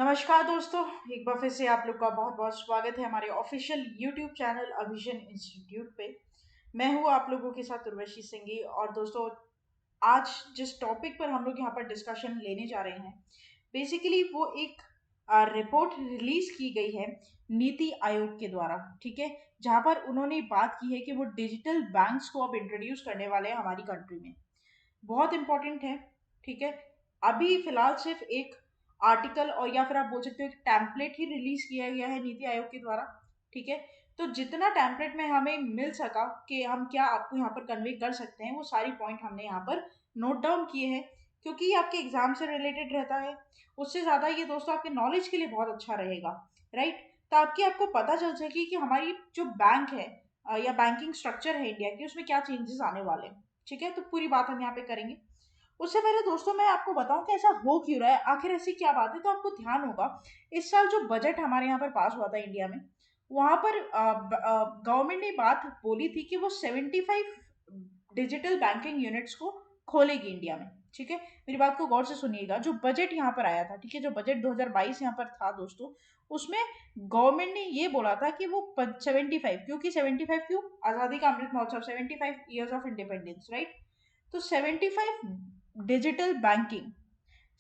नमस्कार दोस्तों। एक बार फिर से आप लोग का बहुत बहुत स्वागत है हमारे ऑफिशियल यूट्यूब चैनल अभिजन इंस्टीट्यूट पे। मैं हूँ आप लोगों के साथ उर्वशी सिंघी। और दोस्तों, आज जिस टॉपिक पर हम लोग यहाँ पर डिस्कशन लेने जा रहे हैं, बेसिकली वो एक रिपोर्ट रिलीज की गई है नीति आयोग के द्वारा। ठीक है, जहाँ पर उन्होंने बात की है कि वो डिजिटल बैंक्स को अब इंट्रोड्यूस करने वाले हैं हमारी कंट्री में। बहुत इंपॉर्टेंट है। ठीक है, अभी फिलहाल सिर्फ एक आर्टिकल और या फिर आप बोल सकते हो एक टैम्पलेट ही रिलीज किया गया है नीति आयोग के द्वारा। ठीक है, तो जितना टैम्पलेट में हमें मिल सका कि हम क्या आपको यहाँ पर कन्वे कर सकते हैं, वो सारी पॉइंट हमने यहाँ पर नोट डाउन किए हैं, क्योंकि ये आपके एग्जाम से रिलेटेड रहता है। उससे ज़्यादा ये दोस्तों आपके नॉलेज के लिए बहुत अच्छा रहेगा, राइट। ताकि आपको पता चल सके कि हमारी जो बैंक है या बैंकिंग स्ट्रक्चर है इंडिया की, उसमें क्या चेंजेस आने वाले हैं। ठीक है, तो पूरी बात हम यहाँ पे करेंगे। उससे पहले दोस्तों मैं आपको बताऊं कि ऐसा हो क्यों रहा है, आखिर ऐसी क्या बात है। तो आपको ध्यान होगा, इस साल जो बजट हमारे यहाँ पर पास हुआ था इंडिया में, वहां पर गवर्नमेंट ने बात बोली थी कि वो 75 डिजिटल बैंकिंग यूनिट्स को खोलेगी इंडिया में। ठीक है, मेरी बात को गौर से सुनिएगा। जो बजट यहाँ पर आया था, ठीक है, जो बजट 2022 यहाँ पर था दोस्तों, उसमें गवर्नमेंट ने ये बोला था कि वो 75, क्योंकि 75 क्यों, आज़ादी का Amrit Mahotsav, 75 years of independence, right. तो 75 डिजिटल बैंकिंग,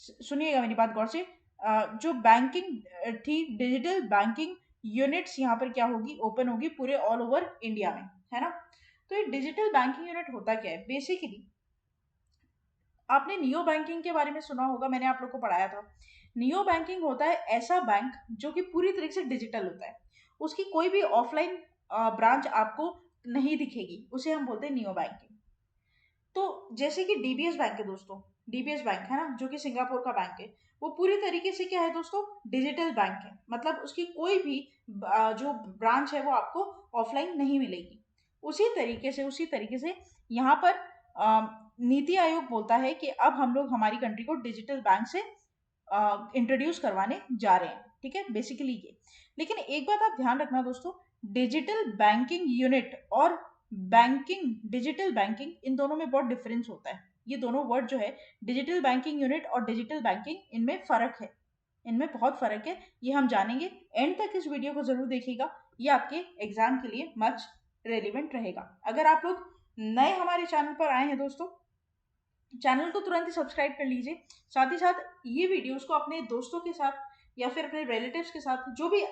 सुनिएगा मेरी बात गौर से। जो बैंकिंग थी, डिजिटल बैंकिंग यूनिट्स यहाँ पर क्या होगी, ओपन होगी पूरे ऑल ओवर इंडिया में, है ना। तो ये डिजिटल बैंकिंग यूनिट होता क्या है बेसिकली, आपने नियो बैंकिंग के बारे में सुना होगा, मैंने आप लोग को पढ़ाया था। नियो बैंकिंग होता है ऐसा बैंक जो कि पूरी तरीके से डिजिटल होता है। उसकी कोई भी ऑफलाइन ब्रांच आपको नहीं दिखेगी, उसे हम बोलते हैं नियो बैंकिंग। तो जैसे कि डीबीएस बैंक है दोस्तों, डीबीएस बैंक है ना, जो कि सिंगापुर का बैंक है, वो पूरी तरीके से क्या है दोस्तों, डिजिटल बैंक है। मतलब उसकी कोई भी जो ब्रांच है वो आपको ऑफलाइन नहीं मिलेगी। उसी तरीके से यहाँ पर नीति आयोग बोलता है कि अब हम लोग हमारी कंट्री को डिजिटल बैंक से इंट्रोड्यूस करवाने जा रहे हैं। ठीक है, बेसिकली ये। लेकिन एक बात आप ध्यान रखना दोस्तों, डिजिटल बैंकिंग यूनिट और बैंकिंग, डिजिटल बैंकिंग, इन दोनों में बहुत डिफरेंस होता है। ये दोनों वर्ड जो है, डिजिटल बैंकिंग यूनिट और डिजिटल बैंकिंग, इनमें फर्क है, इनमें बहुत फर्क है। ये हम जानेंगे। एंड तक इस वीडियो को जरूर देखिएगा, ये आपके एग्जाम के लिए मच रेलिवेंट रहेगा। अगर आप लोग नए हमारे चैनल पर आए हैं दोस्तों, चैनल को तुरंत ही सब्सक्राइब कर लीजिए। साथ ही साथ ये वीडियोस को अपने दोस्तों के साथ या फिर अपने रिलेटिव्स के साथ, जो भी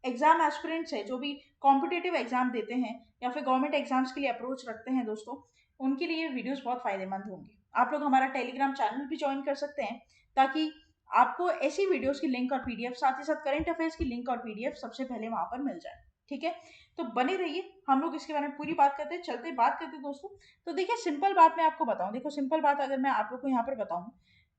एग्जाम एस्पिरेंट्स है, जो भी कॉम्पिटेटिव एग्जाम देते हैं या फिर गवर्नमेंट एग्जाम्स के लिए अप्रोच रखते हैं दोस्तों, उनके लिए वीडियोस बहुत फायदेमंद होंगे। आप लोग हमारा टेलीग्राम चैनल भी ज्वाइन कर सकते हैं, ताकि आपको ऐसी वीडियोस की लिंक और पीडीएफ, साथ ही साथ करंट अफेयर्स की लिंक और पीडीएफ सबसे पहले वहां पर मिल जाए। ठीक है, तो बने रहिए, हम लोग इसके बारे में पूरी बात करते हैं। चलते बात करते हैं दोस्तों। तो देखिए, सिंपल बात मैं आपको बताऊं, देखो सिंपल बात अगर मैं आप लोग को यहाँ पर बताऊं,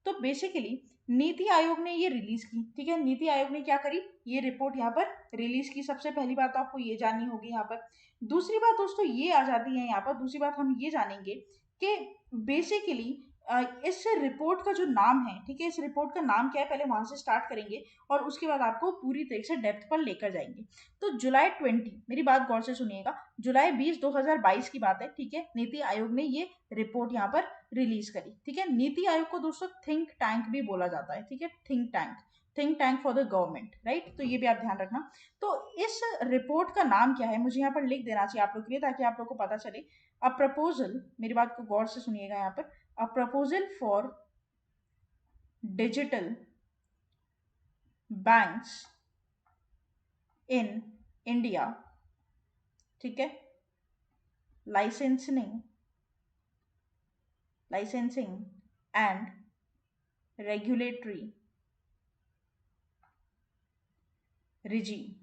तो बेसिकली नीति आयोग ने ये रिलीज की। ठीक है, नीति आयोग ने क्या करी, ये रिपोर्ट यहाँ पर रिलीज की। सबसे पहली बात तो आपको ये जाननी होगी यहाँ पर। दूसरी बात दोस्तों ये आ जाती है यहाँ पर, दूसरी बात हम ये जानेंगे कि बेसिकली इस रिपोर्ट का जो नाम है, ठीक है, इस रिपोर्ट का नाम क्या है, पहले वहां से स्टार्ट करेंगे और उसके बाद आपको पूरी तरीके से डेप्थ पर लेकर जाएंगे। तो जुलाई 20, मेरी बात गौर से सुनिएगा, जुलाई 20 2022 की बात है। ठीक है, नीति आयोग ने ये रिपोर्ट यहाँ पर रिलीज करी। ठीक है, नीति आयोग को दोस्तों थिंक टैंक भी बोला जाता है। ठीक है, think tank, think tank for the government, right. तो ये भी आप ध्यान रखना। तो इस रिपोर्ट का नाम क्या है, मुझे यहाँ पर लिख देना चाहिए आप लोग के लिए, ताकि आप लोग को पता चले। अ प्रपोजल, मेरी बात को गौर से सुनिएगा यहाँ पर, a proposal for digital banks in India. ठीक है, licensing licensing and regulatory regime.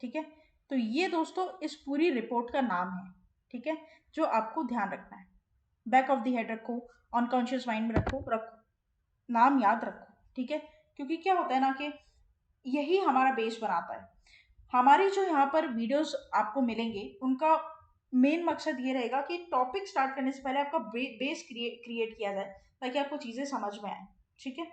ठीक है, तो ये दोस्तों इस पूरी रिपोर्ट का नाम है। ठीक है, जो आपको ध्यान रखना है, बैक ऑफ द हेड रखो, अनकॉन्शियस माइंड में रखो रखो, नाम याद रखो। ठीक है, क्योंकि क्या होता है ना कि यही हमारा बेस बनाता है। हमारी जो यहाँ पर वीडियोस आपको मिलेंगे, उनका मेन मकसद ये रहेगा कि टॉपिक स्टार्ट करने से पहले आपका बेस क्रिएट किया जाए, ताकि आपको चीज़ें समझ में आए। ठीक है,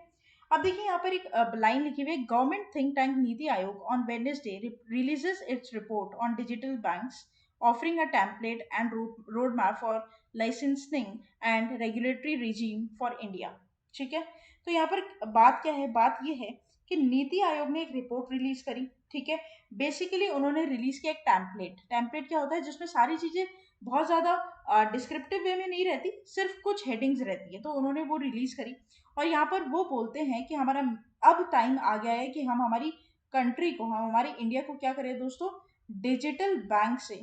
अब देखिए यहाँ पर एक लाइन लिखी हुई है, government think tank NITI Aayog on Wednesday releases its report on digital banks, offering a template and roadmap for licensing and regulatory regime for India। ठीक है, तो यहाँ पर बात क्या है, बात ये है कि नीति आयोग ने एक रिपोर्ट रिलीज करी, ठीक है। बेसिकली उन्होंने रिलीज किया एक टैम्पलेट। टैम्पलेट क्या होता है, जिसमें सारी चीजें बहुत ज्यादा डिस्क्रिप्टिव वे में नहीं रहती, सिर्फ कुछ हेडिंग्स रहती है, तो उन्होंने वो रिलीज करी। और यहाँ पर वो बोलते हैं कि हमारा अब टाइम आ गया है कि हम हमारी कंट्री को, हम हमारी इंडिया को क्या करें दोस्तों, डिजिटल बैंक से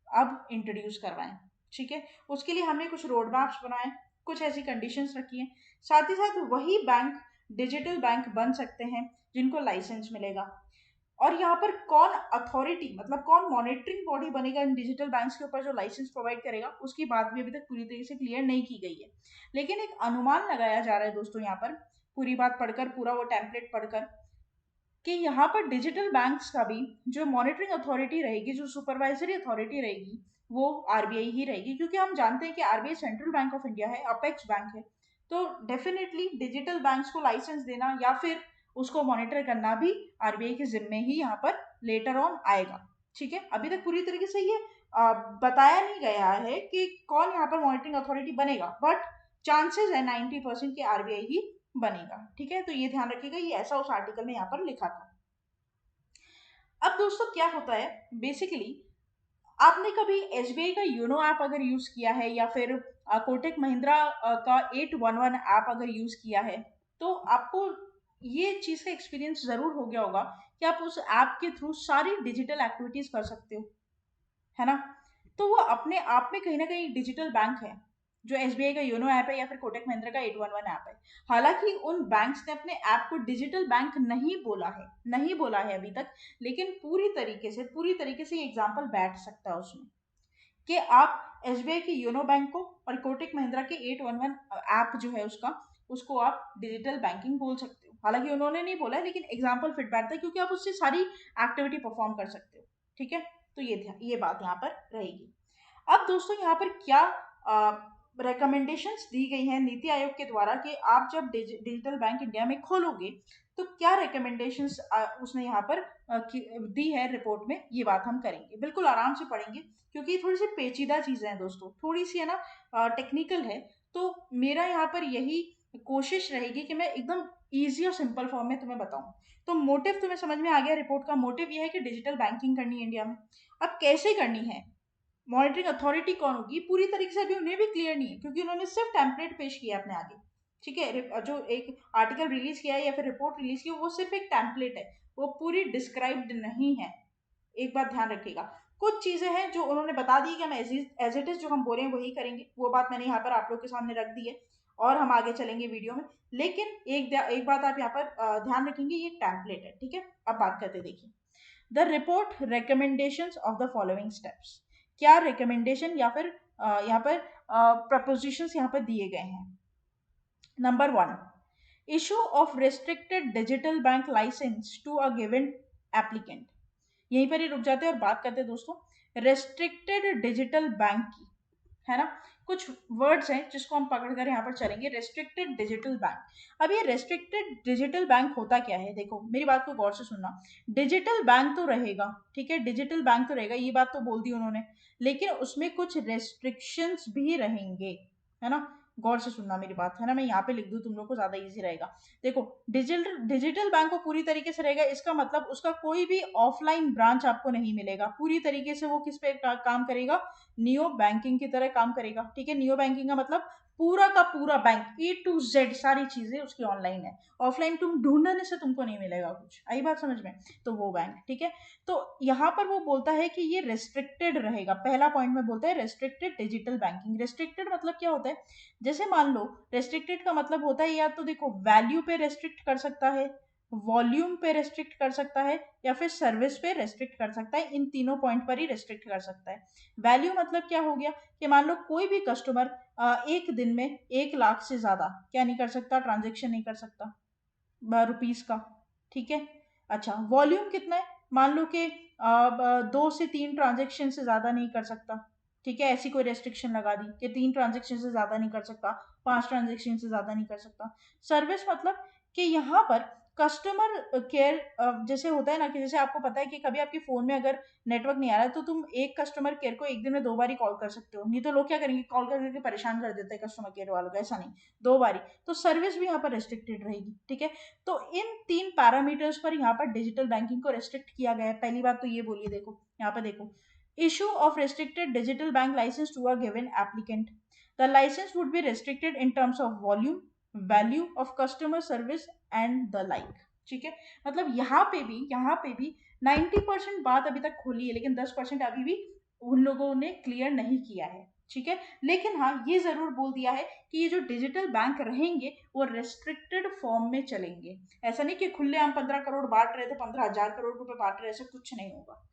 अब इंट्रोड्यूस करवाएं, ठीक है। उसके लिए हमने कुछ रोड मैप्स बनाए, कुछ ऐसी कंडीशंस रखी हैं। साथ ही साथ वही बैंक डिजिटल बैंक बन सकते हैं जिनको लाइसेंस मिलेगा। और यहाँ पर कौन अथॉरिटी, मतलब कौन मॉनिटरिंग बॉडी बनेगा इन डिजिटल बैंक्स के ऊपर जो लाइसेंस प्रोवाइड करेगा, उसकी बात भी अभी तक पूरी तरीके से क्लियर नहीं की गई है। लेकिन एक अनुमान लगाया जा रहा है दोस्तों, यहाँ पर पूरी बात पढ़कर, पूरा वो टेम्पलेट पढ़कर, कि यहाँ पर डिजिटल बैंक्स का भी जो मॉनिटरिंग अथॉरिटी रहेगी, जो सुपरवाइजरी अथॉरिटी रहेगी, वो आरबीआई ही रहेगी। क्योंकि हम जानते हैं कि RBI central bank of India है, अपेक्स बैंक है, तो डेफिनेटली डिजिटल बैंक्स को लाइसेंस देना या फिर उसको मॉनिटर करना भी आरबीआई के जिम्मे ही यहाँ पर लेटर ऑन आएगा, ठीक है। अभी तक पूरी तरीके से ये बताया नहीं गया है कि कौन यहाँ पर मॉनिटरिंग अथॉरिटी बनेगा, बट चांसेस है 90% कि आरबीआई ही बनेगा, ठीक है। तो ये ध्यान रखिएगा, ये ऐसा उस आर्टिकल में यहाँ पर लिखा था। अब दोस्तों क्या होता है, बेसिकली आपने कभी एसबीआई का योनो ऐप अगर यूज किया है या फिर कोटक महिंद्रा का 811 ऐप अगर यूज किया है, तो आपको ये चीज का एक्सपीरियंस जरूर हो गया होगा कि आप उस ऐप के थ्रू सारी डिजिटल एक्टिविटीज कर सकते हो, है ना। तो वो अपने आप में कहीं ना कहीं डिजिटल बैंक है, जो एसबीआई का योनो ऐप है या फिर कोटक महिंद्रा का 811 ऐप है। हालांकि उन बैंक्स ने अपने ऐप को डिजिटल बैंक नहीं बोला है, नहीं बोला है अभी तक, लेकिन पूरी तरीके से एग्जाम्पल बैठ सकता है उसमें, कि आप एसबीआई के योनो बैंक को और कोटक महिंद्रा के 811 ऐप जो है उसका, उसको आप डिजिटल बैंकिंग बोल सकते हो। हालांकि उन्होंने नहीं बोला है, लेकिन एग्जाम्पल फिट बैठता है, क्योंकि आप उससे सारी एक्टिविटी परफॉर्म कर सकते हो, ठीक है। तो ये बात यहाँ पर रहेगी। अब दोस्तों यहाँ पर क्या रिकमेंडेशंस दी गई हैं नीति आयोग के द्वारा कि आप जब डिजिटल बैंक इंडिया में खोलोगे तो क्या रिकमेंडेशंस उसने यहाँ पर दी है रिपोर्ट में, ये बात हम करेंगे, बिल्कुल आराम से पढ़ेंगे, क्योंकि ये थोड़ी सी पेचीदा चीजें हैं दोस्तों, थोड़ी सी है ना टेक्निकल है। तो मेरा यहाँ पर यही कोशिश रहेगी कि मैं एकदम ईजी और सिंपल फॉर्म में तुम्हें बताऊं। तो मोटिव तुम्हें समझ में आ गया, रिपोर्ट का मोटिव यह है कि डिजिटल बैंकिंग करनी है इंडिया में। अब कैसे करनी है, मॉनिटरिंग अथॉरिटी कौन होगी, पूरी तरीके से अभी उन्हें भी क्लियर नहीं है, क्योंकि उन्होंने सिर्फ टेम्पलेट पेश किया अपने आगे, ठीक है। जो एक आर्टिकल रिलीज किया है या फिर रिपोर्ट रिलीज की, वो सिर्फ एक टेम्पलेट है, वो पूरी डिस्क्राइब्ड नहीं है। एक बात ध्यान रखिएगा, कुछ चीजें हैं जो उन्होंने बता दी कि हम एज इट इज जो हम बोले हैं वही करेंगे, वो बात मैंने यहाँ पर आप लोग के सामने रख दी है, और हम आगे चलेंगे वीडियो में। लेकिन एक बात आप यहाँ पर ध्यान रखेंगे, ये टेम्पलेट है, ठीक है। अब बात करते देखिए, the report recommendations of the following steps. क्या रिकमेंडेशन या फिर यहाँ पर प्रपोजिशंस यहाँ पर दिए गए हैं। Number 1, issue of restricted digital bank licence to a given applicant. यहीं पर ही रुक जाते हैं और बात करते हैं दोस्तों रेस्ट्रिक्टेड डिजिटल बैंक की, है ना। कुछ वर्ड्स हैं जिसको हम पकड़कर यहाँ पर चलेंगे, रेस्ट्रिक्टेड डिजिटल बैंक। अब ये रेस्ट्रिक्टेड डिजिटल बैंक होता क्या है, देखो मेरी बात को गौर से सुनना। डिजिटल बैंक तो रहेगा, ठीक है, डिजिटल बैंक तो रहेगा, ये बात तो बोल दी उन्होंने, लेकिन उसमें कुछ रेस्ट्रिक्शंस भी रहेंगे, है ना। गौर से सुनना मेरी बात, है ना, मैं यहाँ पे लिख दूं तुम लोग को ज्यादा इजी रहेगा। देखो, डिजिटल बैंक को पूरी तरीके से रहेगा, इसका मतलब उसका कोई भी ऑफलाइन ब्रांच आपको नहीं मिलेगा, पूरी तरीके से वो किस पे काम करेगा, नियो बैंकिंग की तरह काम करेगा, ठीक है। नियो बैंकिंग का मतलब पूरा का पूरा बैंक ए टू जेड सारी चीजें उसकी ऑनलाइन है, ऑफलाइन तुम ढूंढने से तुमको नहीं मिलेगा कुछ, आई बात समझ में। तो वो बैंक, ठीक है। तो यहाँ पर वो बोलता है कि ये रेस्ट्रिक्टेड रहेगा, पहला पॉइंट में बोलता है रेस्ट्रिक्टेड डिजिटल बैंकिंग। रेस्ट्रिक्टेड मतलब क्या होता है, जैसे मान लो रेस्ट्रिक्टेड का मतलब होता है, या तो देखो वैल्यू पे रेस्ट्रिक्ट कर सकता है, वॉल्यूम पे रेस्ट्रिक्ट कर सकता है, या फिर सर्विस पे रेस्ट्रिक्ट कर सकता है, इन तीनों पॉइंट पर ही रेस्ट्रिक्ट कर सकता है। वैल्यू मतलब क्या हो गया कि मान लो कोई भी कस्टमर एक दिन में 1 लाख से ज्यादा क्या नहीं कर सकता, ट्रांजेक्शन नहीं कर सकता रुपीस का, ठीक है। अच्छा, वॉल्यूम कितना है, मान लो कि 2 से 3 ट्रांजेक्शन से ज्यादा नहीं कर सकता, ठीक है, ऐसी कोई रेस्ट्रिक्शन लगा दी कि 3 ट्रांजेक्शन से ज्यादा नहीं कर सकता, 5 ट्रांजेक्शन से ज्यादा नहीं कर सकता। सर्विस मतलब कि यहाँ पर कस्टमर केयर जैसे होता है ना कि जैसे आपको पता है कि कभी आपके फ़ोन में अगर नेटवर्क नहीं आ रहा है तो तुम एक कस्टमर केयर को एक दिन में 2 बार ही कॉल कर सकते हो। नहीं तो लोग क्या करेंगे, कॉल कर करके परेशान कर देते हैं कस्टमर केयर वालों को, ऐसा नहीं, 2 बार ही। तो सर्विस भी यहाँ पर रिस्ट्रिक्टेड रहेगी, ठीक है? तो इन 3 पैरामीटर्स पर यहाँ पर डिजिटल बैंकिंग को रिस्ट्रिक्ट किया गया है। पहली बात तो ये बोलिए, देखो, यहाँ पे देखो, issue of restricted digital bank licence to a given applicant. The licence would be restricted in terms of volume, value of customer service and the like, ठीक है? मतलब यहाँ पे भी 90% बात अभी तक खोली है, लेकिन 10% अभी भी उन लोगों ने क्लियर नहीं किया है, ठीक है? लेकिन हाँ, ये जरूर बोल दिया है कि ये जो डिजिटल बैंक रहेंगे वो रेस्ट्रिक्टेड फॉर्म में चलेंगे। ऐसा नहीं कि खुले हम 15 करोड़ बांट रहे थे, 15,000 करोड़ रुपए बांट रहे, ऐसा कुछ नहीं होगा।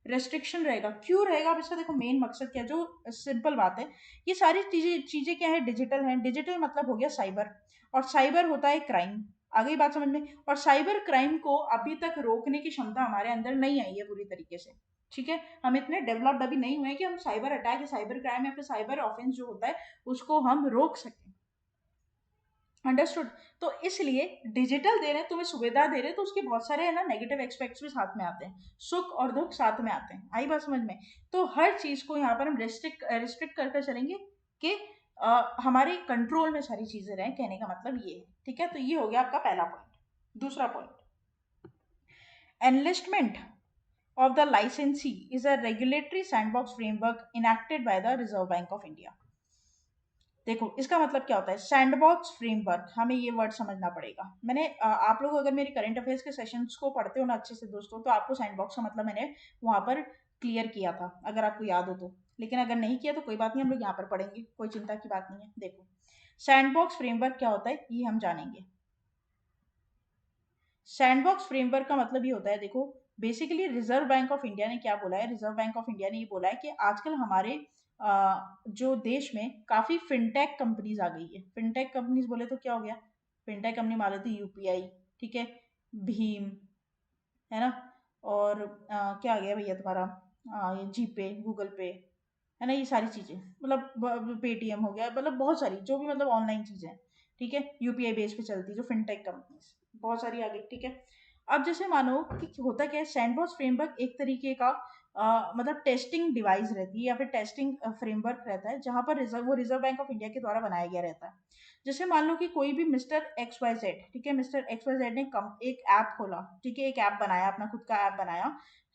रेस्ट्रिक्शन रहेगा। क्यों रहेगा? अब इसका देखो मेन मकसद क्या है, जो सिंपल बात है, ये सारी चीजें चीजें क्या है, डिजिटल है। डिजिटल मतलब हो गया साइबर, और साइबर होता है क्राइम। आ गई बात समझ में? और साइबर क्राइम को अभी तक रोकने की क्षमता हमारे अंदर नहीं आई है पूरी तरीके से, ठीक है? हम इतने डेवलप्ड अभी नहीं हुए हैं कि हम साइबर अटैक या साइबर क्राइम या फिर साइबर ऑफेंस जो होता है उसको हम रोक सकें। अंडरस्टूड? तो इसलिए डिजिटल दे रहे हैं, तुम्हें सुविधा दे रहे हैं, तो उसके बहुत सारे है ना नेगेटिव एक्सपेक्ट्स भी साथ में आते हैं, सुख और दुख साथ में आते हैं। आई बात समझ में? तो हर चीज को यहाँ पर हम रिस्ट्रिक्ट करके चलेंगे कि हमारे कंट्रोल में सारी चीजें रहें, कहने का मतलब ये है, ठीक है? तो ये हो गया आपका पहला पॉइंट। दूसरा point, enlistment of the licensee is a regulatory sandbox framework enacted by the Reserve Bank of India। देखो इसका मतलब क्या होता है, सैंडबॉक्स फ्रेमवर्क, हमें ये वर्ड समझना पड़ेगा। मैंने आप लोग अगर मेरी करंट अफेयर्स के सेशंस को पढ़ते हो ना अच्छे से दोस्तों, तो आपको सैंडबॉक्स का मतलब मैंने वहां पर क्लियर किया था, अगर आपको याद हो तो। लेकिन अगर नहीं किया तो कोई बात नहीं, हम लोग यहाँ पर पढ़ेंगे, कोई चिंता की बात नहीं है। देखो सैंडबॉक्स फ्रेमवर्क क्या होता है ये हम जानेंगे। सैंडबॉक्स फ्रेमवर्क का मतलब ये होता है, देखो basically reserve bank of India ने क्या बोला है, रिजर्व बैंक ऑफ इंडिया ने ये बोला है कि आजकल हमारे जो देश में काफी फिनटेक कंपनीज आ गई है। फिनटेक कंपनीज बोले तो क्या हो गया, फिनटेक कंपनी मान लेते यूपीआई, ठीक है, भीम, है ना, और क्या आ गया भैया तुम्हारा, ये जीपे, गूगल पे, है ना, ये सारी चीजें, मतलब पेटीएम हो गया, मतलब बहुत सारी जो भी मतलब ऑनलाइन चीजें हैं, ठीक है, यूपीआई बेस पे चलती है जो फिनटेक कंपनीज, बहुत सारी आ गई, ठीक है? अब जैसे मानो कि होता क्या है, सैंडबॉक्स फ्रेमवर्क एक तरीके का मतलब टेस्टिंग डिवाइस रहती है या फिर टेस्टिंग फ्रेमवर्क रहता है, जहां पर रिजर्व बैंक ऑफ इंडिया के द्वारा बनाया गया रहता है। जैसे मान लो कि कोई भी मिस्टर एक्स वाई जेड, ठीक है, मिस्टर एक्स वाई जेड ने एक ऐप खोला, ठीक है, एक ऐप बनाया, अपना खुद का ऐप बनाया,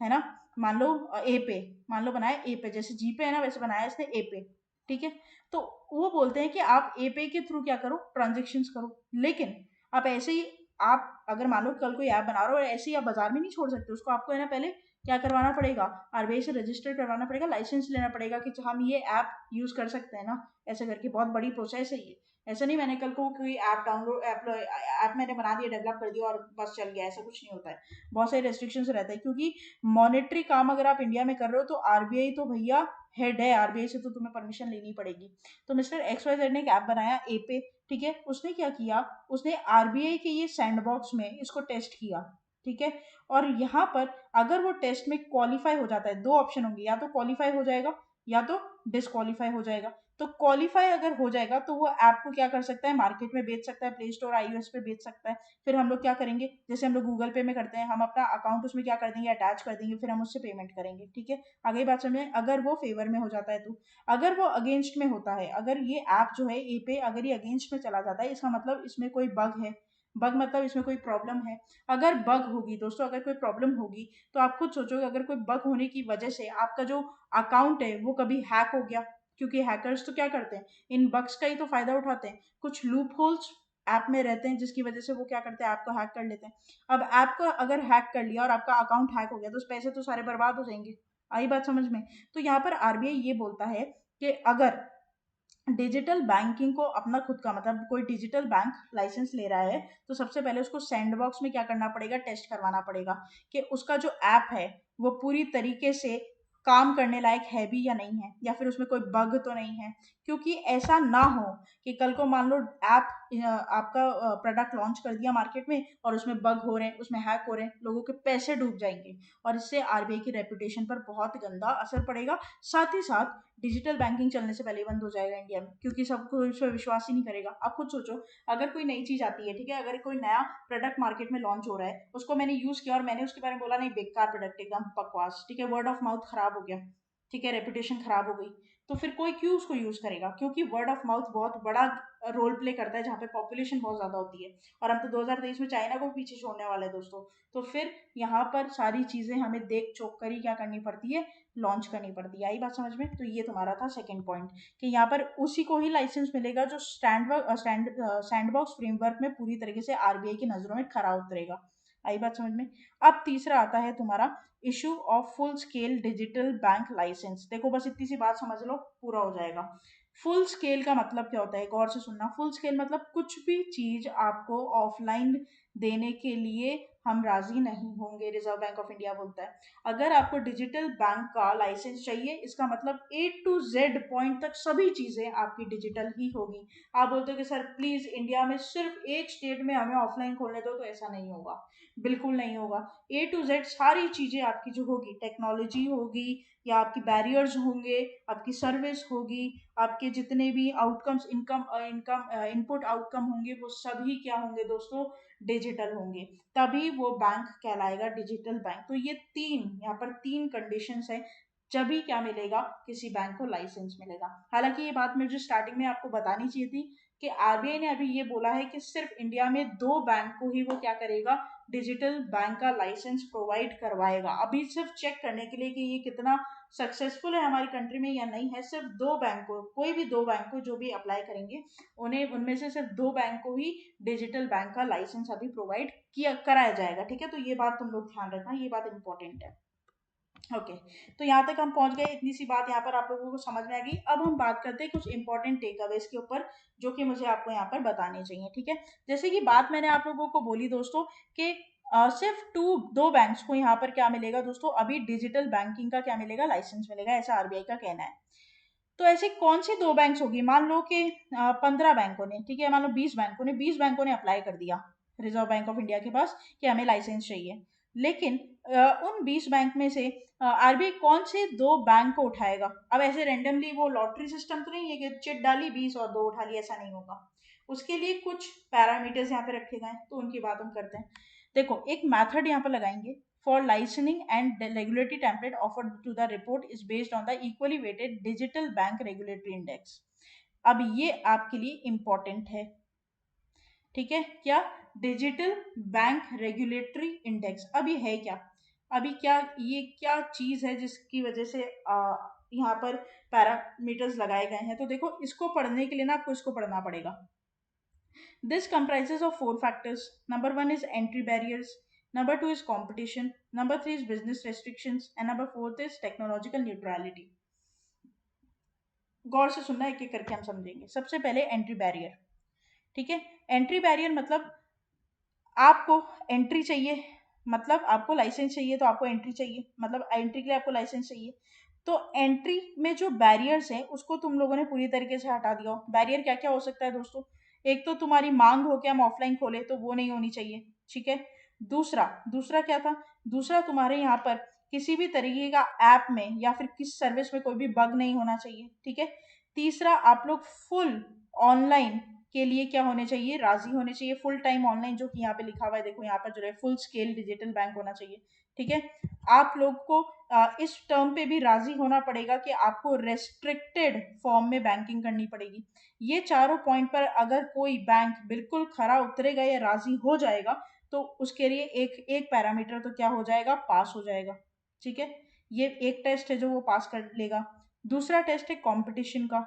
है ना, मान लो ए पे, मान लो बनाया ए पे, जैसे जी पे है ना वैसे बनाया इसने ए पे, ठीक है? तो वो बोलते हैं कि आप ए पे के थ्रू क्या करो, ट्रांजेक्शन करो। लेकिन आप ऐसे ही, आप अगर मान लो कल कोई ऐप बना रहे हो और ऐसे ही आप बाजार में नहीं छोड़ सकते उसको, आपको है ना पहले क्या करवाना पड़ेगा, आरबीआई से रजिस्टर करवाना पड़ेगा, लाइसेंस लेना पड़ेगा कि हम ये ऐप यूज कर सकते हैं ना, ऐसे करके बहुत बड़ी प्रोसेस है ये। ऐसा नहीं मैंने कल को कोई ऐप डाउनलोड ऐप मैंने बना दिया, डेवलप कर दिया और बस चल गया, ऐसा कुछ नहीं होता है। बहुत सारे रेस्ट्रिक्शंस रहते हैं, क्योंकि मॉनेटरी काम अगर आप इंडिया में कर रहे हो तो आरबीआई तो भैया हेड है, आरबीआई से तो तुम्हें परमिशन लेनी पड़ेगी। तो मिस्टर एक्स वाई जेड ने एक ऐप बनाया ए पे, ठीक है, उसने क्या किया, उसने आरबीआई के ये सैंडबॉक्स में इसको टेस्ट किया, ठीक है? और यहाँ पर अगर वो टेस्ट में क्वालिफाई हो जाता है, दो ऑप्शन होंगे, या तो क्वालिफाई हो जाएगा या तो डिसक्वालीफाई हो जाएगा। तो क्वालिफाई अगर हो जाएगा तो वो ऐप को क्या कर सकता है, मार्केट में बेच सकता है, प्ले स्टोर आईओएस पे बेच सकता है। फिर हम लोग क्या करेंगे, जैसे हम लोग गूगल पे में करते हैं, हम अपना अकाउंट उसमें क्या कर देंगे, अटैच कर देंगे, फिर हम उससे पेमेंट करेंगे, ठीक है? आगे बात समझे, अगर वो फेवर में हो जाता है तो। अगर वो अगेंस्ट में होता है, अगर ये ऐप जो है ए पे अगर ये अगेंस्ट में चला जाता है, इसका मतलब इसमें कोई बग है, बग मतलब इसमें कोई प्रॉब्लम है। अगर बग होगी दोस्तों, अगर कोई प्रॉब्लम होगी, तो आप खुद सोचोगे, अगर कोई बग होने की वजह से आपका जो अकाउंट है वो कभी हैक हो गया, क्योंकि हैकर्स तो क्या करते हैं, इन बग्स का ही तो फायदा उठाते हैं, कुछ लूप होल्स ऐप में रहते हैं जिसकी वजह से वो क्या करते हैं, ऐप को हैक कर लेते हैं। अब ऐप को अगर हैक कर लिया और आपका अकाउंट हैक हो गया तो उस पैसे तो सारे बर्बाद हो जाएंगे। आई बात समझ में? तो यहाँ पर आरबीआई ये बोलता है कि अगर डिजिटल बैंकिंग को अपना खुद का मतलब कोई डिजिटल बैंक लाइसेंस ले रहा है, तो सबसे पहले उसको सैंडबॉक्स में क्या करना पड़ेगा, टेस्ट करवाना पड़ेगा कि उसका जो ऐप है वो पूरी तरीके से काम करने लायक है भी या नहीं है, या फिर उसमें कोई बग तो नहीं है। क्योंकि ऐसा ना हो कि कल को मान लो ऐप आपका प्रोडक्ट लॉन्च कर दिया मार्केट में और उसमें बग हो रहे हैं, उसमें हैक हो रहे हैं, लोगों के पैसे डूब जाएंगे और इससे आरबीआई की रेपुटेशन पर बहुत गंदा असर पड़ेगा। साथ ही साथ डिजिटल बैंकिंग चलने से पहले ही बंद हो जाएगा इंडिया में, क्योंकि सबको इस पर विश्वास ही नहीं करेगा। आप खुद सोचो, अगर कोई नई चीज आती है, ठीक है, अगर कोई नया प्रोडक्ट मार्केट में लॉन्च हो रहा है, उसको मैंने यूज किया और मैंने उसके बारे में बोला नहीं बेकार प्रोडक्ट एकदम बकवास, ठीक है, वर्ड ऑफ माउथ खराब हो गया, ठीक है, रेपुटेशन खराब हो गई, तो फिर कोई क्यों उसको यूज करेगा? क्योंकि वर्ड ऑफ माउथ बहुत बड़ा रोल प्ले करता है जहाँ पे पॉपुलेशन बहुत ज्यादा होती है, और हम तो 2023 में चाइना को पीछे छोड़ने वाले हैं दोस्तों। तो फिर यहाँ पर सारी चीजें हमें देख चौक कर ही क्या करनी पड़ती है, लॉन्च करनी पड़ती है। आई बात समझ में? तो ये तुम्हारा था सेकंड पॉइंट, कि यहाँ पर उसी को ही लाइसेंस मिलेगा जो सैंडबॉक्स फ्रेमवर्क में पूरी तरीके से आरबीआई की नजरों में खरा उतरेगा। आई बात समझ में? अब तीसरा आता है तुम्हारा issue of full scale digital bank licence. देखो बस इतनी सी बात समझ लो, पूरा हो जाएगा। फुल स्केल का मतलब क्या होता है, गौर से सुनना। फुल स्केल मतलब कुछ भी चीज आपको ऑफलाइन देने के लिए हम राजी नहीं होंगे, रिजर्व बैंक ऑफ इंडिया बोलता है। अगर आपको डिजिटल बैंक का लाइसेंस चाहिए, इसका मतलब ए टू जेड पॉइंट तक सभी चीजें आपकी डिजिटल ही होगी। आप बोलते हो कि सर प्लीज इंडिया में सिर्फ एक स्टेट में हमें ऑफलाइन खोलने दो, तो ऐसा नहीं होगा, बिल्कुल नहीं होगा। ए टू जेड सारी चीजें आपकी जो होगी, टेक्नोलॉजी होगी या आपकी बैरियर्स होंगे, आपकी सर्विस होगी, आपके जितने भी आउटकम्स, इनपुट आउटकम होंगे, वो सभी क्या होंगे दोस्तों, डिजिटल होंगे। तभी वो बैंक कहलाएगा डिजिटल बैंक। तो ये तीन, यहाँ पर तीन कंडीशंस है, जभी क्या मिलेगा, किसी बैंक को लाइसेंस मिलेगा। हालांकि ये बात मुझे स्टार्टिंग में आपको बतानी चाहिए थी कि आरबीआई ने अभी ये बोला है कि सिर्फ इंडिया में 2 बैंक को ही वो क्या करेगा, डिजिटल बैंक का लाइसेंस प्रोवाइड करवाएगा। अभी सिर्फ चेक करने के लिए कि ये कितना सक्सेसफुल है हमारी कंट्री में या नहीं है, सिर्फ 2 बैंक को, कोई भी 2 बैंक को जो भी अप्लाई करेंगे, उन्हें उनमें से सिर्फ 2 बैंक को ही डिजिटल बैंक का लाइसेंस अभी प्रोवाइड किया कराया जाएगा। ठीक है, तो ये बात तुम लोग ध्यान रखना, ये बात इंपॉर्टेंट है। ओके, तो यहाँ तक हम पहुंच गए, इतनी सी बात यहाँ पर आप लोगों को समझ में आ गई। अब हम बात करते हैं कुछ इंपॉर्टेंट टेक अवेज के ऊपर, जो कि मुझे आपको यहाँ पर बताने चाहिए। ठीक है, जैसे कि बात मैंने आप लोगों को बोली दोस्तों कि सिर्फ दो बैंक्स को यहाँ पर क्या मिलेगा दोस्तों, अभी डिजिटल बैंकिंग का क्या मिलेगा, लाइसेंस मिलेगा, ऐसा आरबीआई का कहना है। तो ऐसी कौन सी 2 बैंक्स होगी? मान लो कि 15 बैंकों ने, ठीक है, मान लो 20 बैंकों ने अप्लाई कर दिया रिजर्व बैंक ऑफ इंडिया के पास कि हमें लाइसेंस चाहिए। लेकिन उन 20 बैंक में से आरबीआई कौन से 2 बैंक को उठाएगा? अब ऐसे रेंडमली वो लॉटरी सिस्टम तो नहीं है कि चिट डाली 20 और 2 उठा लिया, ऐसा नहीं होगा। उसके लिए कुछ पैरामीटर्स यहाँ पे रखे गए हैं, तो उनकी बात हम करते हैं। देखो, एक मैथड यहाँ पर लगाएंगे। For licensing and the regulatory template offered to the report is based on the equally weighted digital bank regulatory index. अब ये आपके लिए इंपॉर्टेंट है, ठीक है, क्या? Digital bank regulatory index. अब ये है क्या? अभी क्या, ये क्या चीज है जिसकी वजह से यहाँ पर पैरामीटर्स लगाए गए हैं? तो देखो, इसको पढ़ने के लिए ना आपको इसको पढ़ना पड़ेगा। This comprises of 4 factors. Number 1 is entry barriers. Number 2 is competition. Number 3 is business restrictions. And number 4 is technological neutrality. गौर से सुनना, एक एक करके हम समझेंगे। सबसे पहले एंट्री बैरियर, ठीक है। एंट्री बैरियर मतलब आपको एंट्री चाहिए, मतलब आपको लाइसेंस चाहिए, तो आपको एंट्री चाहिए, मतलब एंट्री के लिए आपको लाइसेंस चाहिए। तो एंट्री में जो बैरियर्स हैं उसको तुम लोगों ने पूरी तरीके से हटा दिया हो। बैरियर क्या क्या हो सकता है दोस्तों? एक तो तुम्हारी मांग हो कि हम ऑफलाइन खोले, तो वो नहीं होनी चाहिए, ठीक है। दूसरा दूसरा क्या था? दूसरा तुम्हारे यहाँ पर किसी भी तरीके का ऐप में या फिर किस सर्विस में कोई भी बग नहीं होना चाहिए, ठीक है। तीसरा, आप लोग फुल ऑनलाइन के लिए क्या होने चाहिए, राजी होने चाहिए, फुल टाइम ऑनलाइन, जो कि यहाँ पे लिखा हुआ है, देखो यहाँ पर जो है फुल स्केल डिजिटल बैंक होना चाहिए, ठीक है। आप लोग को इस टर्म पे भी राजी होना पड़ेगा कि आपको रेस्ट्रिक्टेड फॉर्म में बैंकिंग करनी पड़ेगी। ये चारों पॉइंट पर अगर कोई बैंक बिल्कुल खरा उतरेगा या राजी हो जाएगा, तो उसके लिए एक एक पैरामीटर तो क्या हो जाएगा, पास हो जाएगा, ठीक है। ये एक टेस्ट है जो वो पास कर लेगा। दूसरा टेस्ट है कंपटीशन का।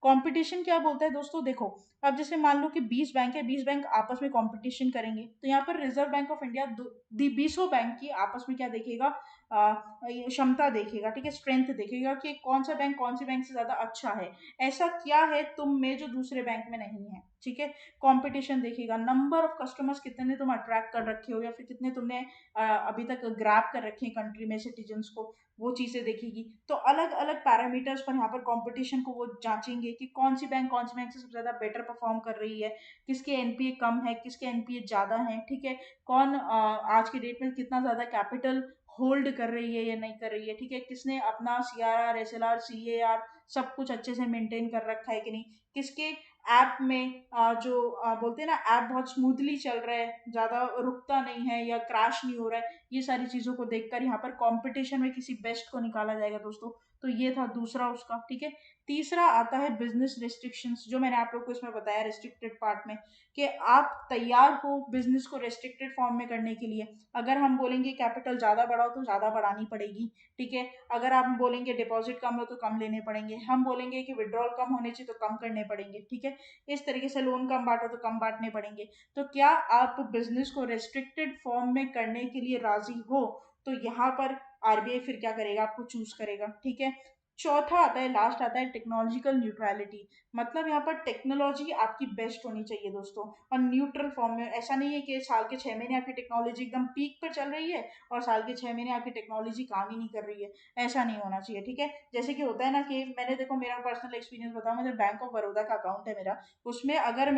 कंपटीशन क्या बोलता है दोस्तों? देखो, अब जैसे मान लो कि 20 बैंक है, 20 बैंक आपस में कंपटीशन करेंगे, तो यहाँ पर reserve bank of India 20 bank की आपस में क्या देखेगा, ये क्षमता देखेगा, ठीक है, स्ट्रेंथ देखेगा कि कौन सी बैंक से ज़्यादा अच्छा है, ऐसा क्या है तुम में जो दूसरे बैंक में नहीं है, ठीक है। कंपटीशन देखेगा, नंबर ऑफ कस्टमर्स कितने तुम अट्रैक्ट कर रखे हो या फिर कितने तुमने अभी तक ग्रैब कर रखे हैं कंट्री में सिटीजन्स को, वो चीज़ें देखेगी। तो अलग अलग पैरामीटर्स पर यहाँ पर कंपटीशन को वो जांचेंगे कि कौन सी बैंक से सबसे ज़्यादा बेटर परफॉर्म कर रही है, किसके एनपीए कम है, किसके एनपीए ज़्यादा है, ठीक है, कौन आज के डेट में कितना ज़्यादा कैपिटल होल्ड कर रही है या नहीं कर रही है, ठीक है, किसने अपना सीआरआर, एसएलआर, सीएआर सब कुछ अच्छे से मेंटेन कर रखा है कि नहीं, किसके ऐप में जो बोलते हैं ना ऐप बहुत स्मूथली चल रहा है, ज़्यादा रुकता नहीं है या क्रैश नहीं हो रहा है, ये सारी चीज़ों को देखकर यहाँ पर कंपटीशन में किसी बेस्ट को निकाला जाएगा दोस्तों। तो ये था दूसरा उसका, ठीक है। तीसरा आता है बिजनेस रेस्ट्रिक्शंस, जो मैंने आप लोग को इसमें बताया रेस्ट्रिक्टेड पार्ट में, कि आप तैयार हो बिजनेस को रेस्ट्रिक्टेड फॉर्म में करने के लिए। अगर हम बोलेंगे कैपिटल ज़्यादा बढ़ाओ तो ज़्यादा बढ़ानी पड़ेगी, ठीक है। अगर आप बोलेंगे डिपॉजिट कम लो तो कम लेने पड़ेंगे, हम बोलेंगे कि विड्रॉल कम होने चाहिए तो कम करने पड़ेंगे, ठीक है। इस तरीके से लोन कम बांटो तो कम बांटने पड़ेंगे। तो क्या आप बिजनेस को रेस्ट्रिक्टेड फॉर्म में करने के लिए राजी हो? तो यहाँ पर आरबीआई फिर क्या करेगा, आपको चूज करेगा, ठीक है। चौथा आता है, लास्ट आता है टेक्नोलॉजिकल न्यूट्रलिटी, मतलब यहाँ पर टेक्नोलॉजी आपकी बेस्ट होनी चाहिए दोस्तों, और न्यूट्रल फॉर्म में। ऐसा नहीं है कि साल के 6 महीने आपकी टेक्नोलॉजी एकदम पीक पर चल रही है और साल के 6 महीने आपकी टेक्नोलॉजी काम ही नहीं कर रही है, ऐसा नहीं होना चाहिए, ठीक है। जैसे कि होता है ना कि मैंने देखो मेरा पर्सनल एक्सपीरियंस बताऊं, मुझे बैंक ऑफ बड़ौदा का अकाउंट है मेरा, उसमें अगर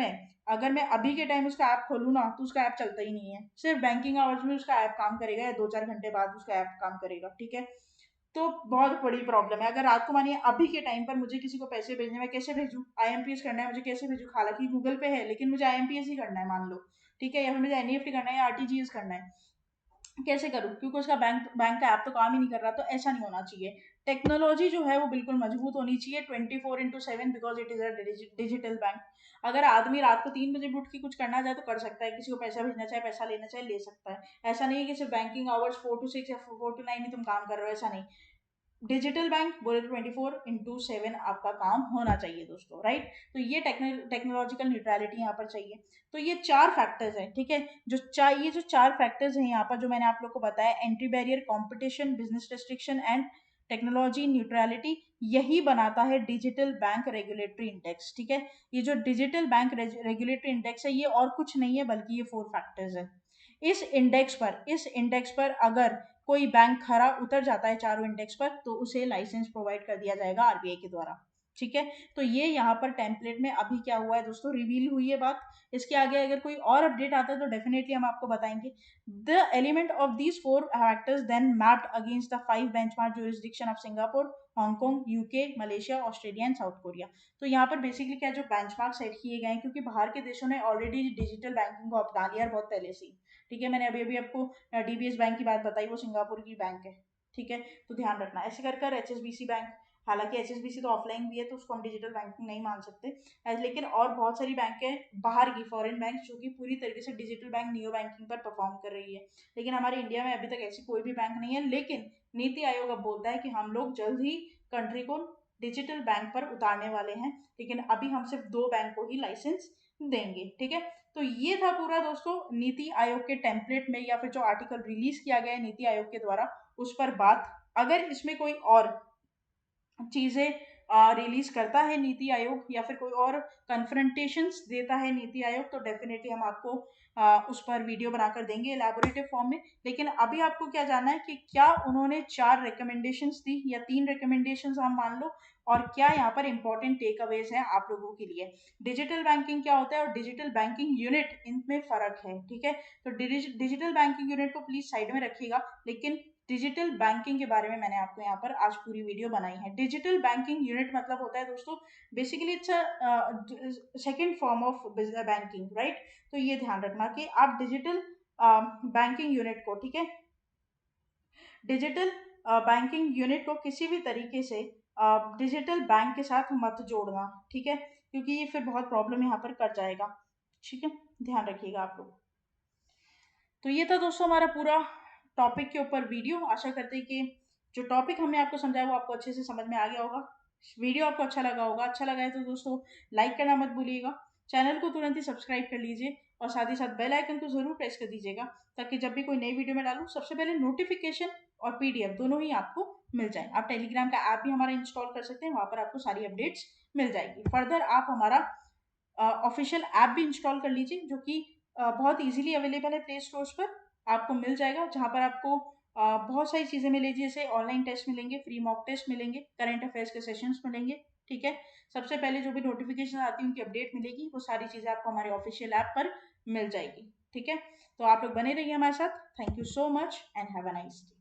मैं अभी के टाइम उसका ऐप खोलूँ ना तो उसका ऐप चलता ही नहीं है, सिर्फ बैंकिंग आवर्स में उसका ऐप काम करेगा या 2-4 घंटे बाद उसका ऐप काम करेगा, ठीक है। तो बहुत बड़ी प्रॉब्लम है। अगर रात को मानिए अभी के टाइम पर मुझे किसी को पैसे भेजने में, कैसे भेजूं, आईएमपीएस करना है मुझे, कैसे भेजूं, हालांकि गूगल पे है लेकिन मुझे आईएमपीएस ही करना है मान लो, ठीक है, या फिर मुझे एनईएफटी करना है या आरटीजीएस करना है, कैसे करूँ, क्योंकि उसका बैंक का ऐप तो काम ही नहीं कर रहा। तो ऐसा नहीं होना चाहिए। टेक्नोलॉजी जो है वो बिल्कुल मजबूत होनी चाहिए 24/7, because it is a digital bank. अगर आदमी रात को 3 बजे उठ के कुछ करना चाहे तो कर सकता है, किसी को पैसा भेजना चाहे, पैसा लेना चाहे, ले सकता है। ऐसा नहीं है कि सिर्फ बैंकिंग आवर्स 4 to 6 या 4 to 9 ही तुम काम कर रहे हो, ऐसा नहीं। डिजिटल बैंक बोले तो 24/7 आपका काम होना चाहिए दोस्तों, राइट। तो ये टेक्नोलॉजिकल न्यूट्रलिटी यहाँ पर चाहिए। तो ये 4 फैक्टर्स हैं, ठीक है। जो 4 फैक्टर्स हैं यहाँ पर जो मैंने आप लोग को बताया, entry barrier, competition, business restriction and technology neutrality, यही बनाता है डिजिटल बैंक रेगुलेटरी इंडेक्स, ठीक है। ये जो डिजिटल बैंक रेगुलेटरी इंडेक्स है ये और कुछ नहीं है बल्कि ये 4 फैक्टर्स है। इस इंडेक्स पर अगर कोई बैंक खरा उतर जाता है चारों इंडेक्स पर तो उसे लाइसेंस प्रोवाइड कर दिया जाएगा आरबीआई के द्वारा, ठीक है। तो ये यहाँ पर टेम्पलेट में अभी क्या हुआ है दोस्तों, रिवील हुई है बात। इसके आगे अगर कोई और अपडेट आता है तो डेफिनेटली हम आपको बताएंगे। The element of these 4 factors then mapped against the 5 benchmark jurisdiction of Singapore, Hong Kong, UK, Malaysia, Australia and South Korea. तो यहाँ पर बेसिकली क्या जो बेंचमार्क सेट किए गए हैं, क्योंकि बाहर के देशों ने ऑलरेडी डिजिटल बैंकिंग को अपना लिया है बहुत पहले से, ठीक है। मैंने अभी अभी आपको डीबीएस बैंक की बात बताई, वो सिंगापुर की बैंक है, ठीक है। तो ध्यान रखना ऐसे कर कर एचएसबीसी बैंक, हालांकि एचएसबीसी तो ऑफलाइन भी है तो उसको हम डिजिटल बैंकिंग नहीं मान सकते, लेकिन और बहुत सारी बैंक है बाहर की फॉरेन बैंक जो कि पूरी तरीके से डिजिटल बैंक नियो बैंकिंग पर परफॉर्म कर रही है। लेकिन हमारे इंडिया में अभी तक ऐसी कोई भी बैंक नहीं है, लेकिन नीति आयोग अब बोलता है कि हम लोग जल्द ही कंट्री को डिजिटल बैंक पर उतारने वाले हैं, लेकिन अभी हम सिर्फ 2 बैंक को ही लाइसेंस देंगे, ठीक है। तो ये था पूरा दोस्तों नीति आयोग के टेम्पलेट में या फिर जो आर्टिकल रिलीज किया गया है नीति आयोग के द्वारा उस पर बात। अगर इसमें कोई और चीजें रिलीज करता है नीति आयोग या फिर कोई और कन्फ्रंटेशंस देता है नीति आयोग तो डेफिनेटली हम आपको उस पर वीडियो बनाकर देंगे एलैबोरेटिव फॉर्म में। लेकिन अभी आपको क्या जानना है कि क्या उन्होंने 4 रिकमेंडेशंस दी या 3 रिकमेंडेशंस हम मान लो, और क्या यहाँ पर इंपॉर्टेंट टेक अवेज हैं आप लोगों के लिए। डिजिटल बैंकिंग क्या होता है और डिजिटल बैंकिंग यूनिट, इनमें फर्क है, ठीक है। तो डिजिटल बैंकिंग यूनिट को प्लीज साइड में रखिएगा, लेकिन डिजिटल बैंकिंग के बारे में मैंने आपको यहाँ पर आज पूरी वीडियो बनाई है। डिजिटल बैंकिंग यूनिट मतलब होता है दोस्तों basically it's a second form of banking, right. तो ये ध्यान रखना कि आप डिजिटल बैंकिंग यूनिट को, ठीक है, डिजिटल बैंकिंग यूनिट को किसी भी तरीके से डिजिटल बैंक के साथ मत जोड़ना, ठीक है, क्योंकि ये फिर बहुत प्रॉब्लम यहाँ पर कर जाएगा, ठीक है। ध्यान रखिएगा आप लोग। तो ये था दोस्तों हमारा पूरा टॉपिक के ऊपर वीडियो। आशा करते हैं कि जो टॉपिक हमने आपको समझाया वो आपको अच्छे से समझ में आ गया होगा, वीडियो आपको अच्छा लगा होगा। अच्छा लगा है तो दोस्तों लाइक करना मत भूलिएगा, चैनल को तुरंत ही सब्सक्राइब कर लीजिए और साथ ही साथ बेल आइकन को ज़रूर प्रेस कर दीजिएगा, ताकि जब भी कोई नई वीडियो मैं डालूँ सबसे पहले नोटिफिकेशन और पीडीएफ दोनों ही आपको मिल जाए। आप टेलीग्राम का ऐप भी हमारा इंस्टॉल कर सकते हैं, वहाँ पर आपको सारी अपडेट्स मिल जाएगी। फर्दर आप हमारा ऑफिशियल ऐप भी इंस्टॉल कर लीजिए, जो कि बहुत इजीली अवेलेबल है प्ले स्टोर्स पर, आपको मिल जाएगा, जहाँ पर आपको बहुत सारी चीज़ें मिलेगी, जैसे ऑनलाइन टेस्ट मिलेंगे, फ्री मॉक टेस्ट मिलेंगे, करंट अफेयर्स के सेशंस मिलेंगे। ठीक है, सबसे पहले जो भी नोटिफिकेशन आती है उनकी अपडेट मिलेगी, वो सारी चीज़ें आपको हमारे ऑफिशियल ऐप पर मिल जाएगी। ठीक है, तो आप लोग बने रहिए हमारे साथ। Thank you so much and have a nice day.